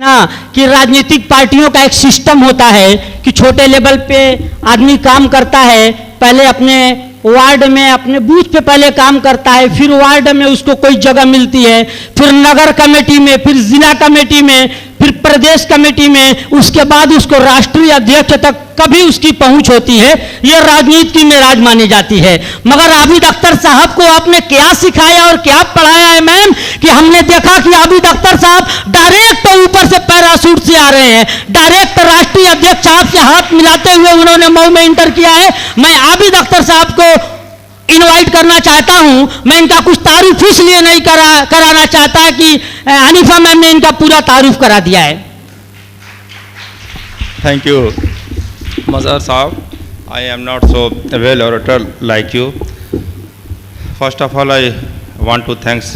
ना कि राजनीतिक पार्टियों का एक सिस्टम होता है कि छोटे लेवल पे आदमी काम करता है, पहले अपने वार्ड में अपने बूथ पे पहले काम करता है, फिर वार्ड में उसको कोई जगह मिलती है, फिर नगर कमेटी में, फिर जिला कमेटी में, फिर प्रदेश कमेटी में, उसके बाद उसको राष्ट्रीय अध्यक्ष तक कभी उसकी पहुंच होती है। ये राजनीति में राज मानी जाती है। मगर आबिद अख्तर साहब को आपने क्या सिखाया और क्या पढ़ाया है मैम कि हमने देखा कि आबिद अख्तर साहब डायरेक्ट ऊपर से पैराशूट से आ रहे हैं, डायरेक्ट राष्ट्रीय अध्यक्ष साहब से हाथ मिलाते हुए उन्होंने मऊ में इंटर किया है। मैं आबिद अख्तर साहब को इनवाइट करना चाहता हूं। मैं इनका कुछ तारुफ इसलिए नहीं कराना चाहता कि हनीफा मैम ने इनका पूरा तारुफ करा दिया है। थैंक यू मज़हर साहब, I am not so well orator like you. First of all, I want to thanks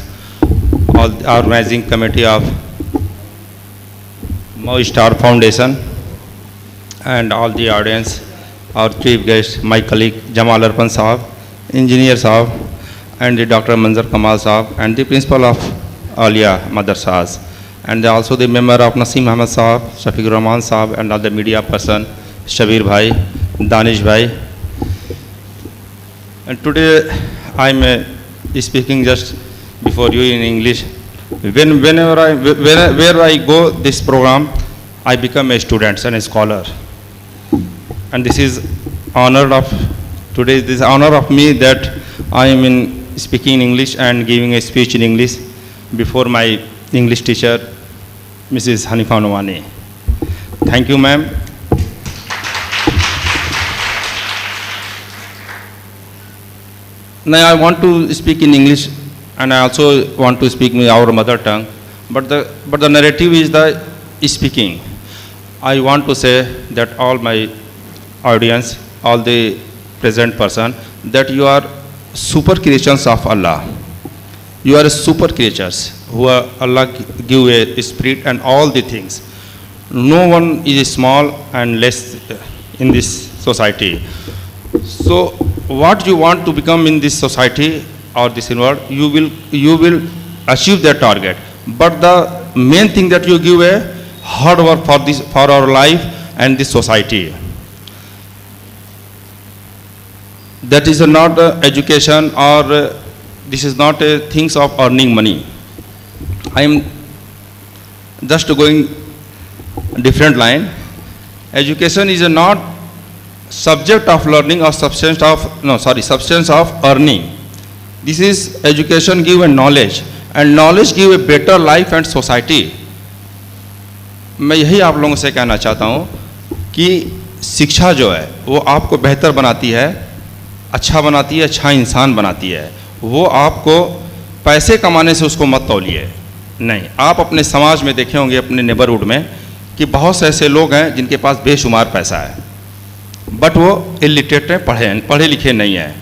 all the organizing committee of Mau Star Foundation and all the audience, our chief guest, my colleague Jamal Arpan Sahab, engineer Sahab, and the Dr. Manzar Kamal Sahab, and the principal of Alia Madrasas, and also the member of Naseem Ahmed Sahab, Shafiq Rahman Sahab, and all the media person, Shabir Bhai, Danish Bhai. And today I am speaking just before you in English. Where I go this program, I become a student and a scholar. And this is honor of today. This honor of me that I am in speaking English and giving a speech in English before my English teacher, Mrs. Hanifa Nouani. Thank you, ma'am. Now I want to speak in English, and I also want to speak in our mother tongue. But the narrative is the speaking. I want to say that all my audience, all the present person, that you are super creations of Allah. You are super creatures who are Allah give a spirit and all the things. No one is small and less in this society. So what you want to become in this society or this world, you will achieve that target. But the main thing that you give a hard work for our life and this society. That is not education, or this is not things of earning money. I am just going different line. Education is not subject of learning or substance of earning. This is education give a knowledge, and knowledge give a better life and society. मैं यही आप लोगों से कहना चाहता हूँ कि शिक्षा जो है वो आपको बेहतर बनाती है, अच्छा बनाती है, अच्छा इंसान बनाती है। वो आपको पैसे कमाने से उसको मत तौलिए, नहीं। आप अपने समाज में देखे होंगे, अपने नेबरहुड में, कि बहुत से ऐसे लोग हैं जिनके पास बेशुमार पैसा है, बट वो इलिटरेट हैं, पढ़े लिखे नहीं हैं।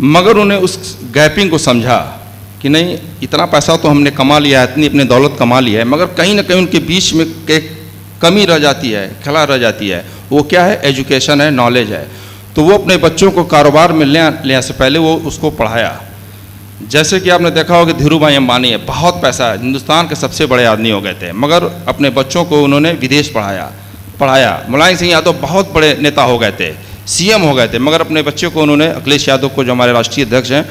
मगर उन्हें उस गैपिंग को समझा कि नहीं, इतना पैसा तो हमने कमा लिया है, इतनी अपनी दौलत कमा ली है, मगर कहीं ना कहीं उनके बीच में एक कमी रह जाती है, खला रह जाती है। वो क्या है? एजुकेशन है, नॉलेज है। तो वो अपने बच्चों को कारोबार में ले से पहले वो उसको पढ़ाया। जैसे कि आपने देखा होगा धीरू भाई अंबानी है, बहुत पैसा है, हिंदुस्तान के सबसे बड़े आदमी हो गए थे, मगर अपने बच्चों को उन्होंने विदेश पढ़ाया। मुलायम सिंह यादव बहुत बड़े नेता हो गए थे, सीएम हो गए थे, मगर अपने बच्चों को उन्होंने, अखिलेश यादव को जो हमारे राष्ट्रीय अध्यक्ष हैं,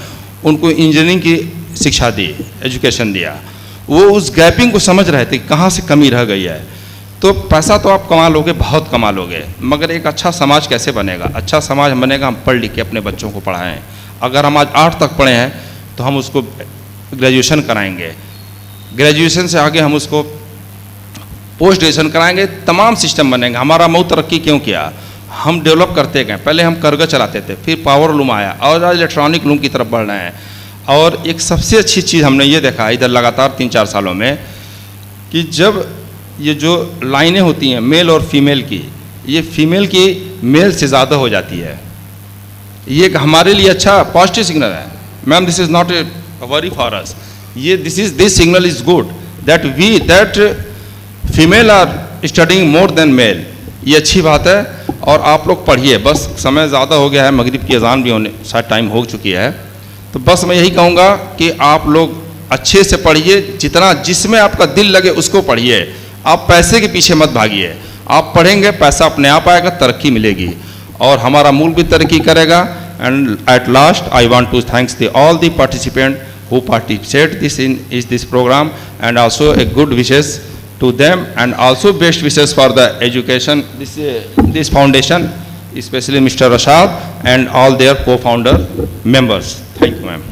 उनको इंजीनियरिंग की शिक्षा दी, एजुकेशन दिया। वो उस गैपिंग को समझ रहे थे कि कहाँ से कमी रह गई है। तो पैसा तो आप कमा लोगे, बहुत कमा लोगे, मगर एक अच्छा समाज कैसे बनेगा? अच्छा समाज बनेगा हम पढ़ लिख के अपने बच्चों को पढ़ाएं। अगर हम आज 8 तक पढ़े हैं तो हम उसको ग्रेजुएशन कराएंगे, ग्रेजुएशन से आगे हम उसको पोस्ट ग्रेजुएशन कराएंगे, तमाम सिस्टम बनेंगे। हमारा मऊ तरक्की क्यों किया? हम डेवलप करते गए। पहले हम करगज चलाते थे, फिर पावर लूम आया, और आज इलेक्ट्रॉनिक लूम की तरफ बढ़ रहे हैं। और एक सबसे अच्छी चीज़ हमने ये देखा इधर लगातार 3-4 सालों में, कि जब ये जो लाइनें होती हैं मेल और फीमेल की, ये फीमेल की मेल से ज़्यादा हो जाती है। ये हमारे लिए अच्छा पॉजिटिव सिग्नल है। Ma'am, this is not a worry for us. ये this signal is good that female are studying more than male. ये अच्छी बात है। और आप लोग पढ़िए, बस समय ज़्यादा हो गया है, मगरिब की अजान भी होने शायद टाइम हो चुकी है। तो बस मैं यही कहूँगा कि आप लोग अच्छे से पढ़िए, जितना जिसमें आपका दिल लगे उसको पढ़िए। आप पैसे के पीछे मत भागिए, आप पढ़ेंगे पैसा अपने आप आएगा, तरक्की मिलेगी और हमारा मुल्क भी तरक्की करेगा. And at last I want to thanks the all the participant who participate this program, and also a good wishes to them, and also best wishes for the education this foundation, especially Mr. Rashad and all their co-founder members. Thank you, ma'am.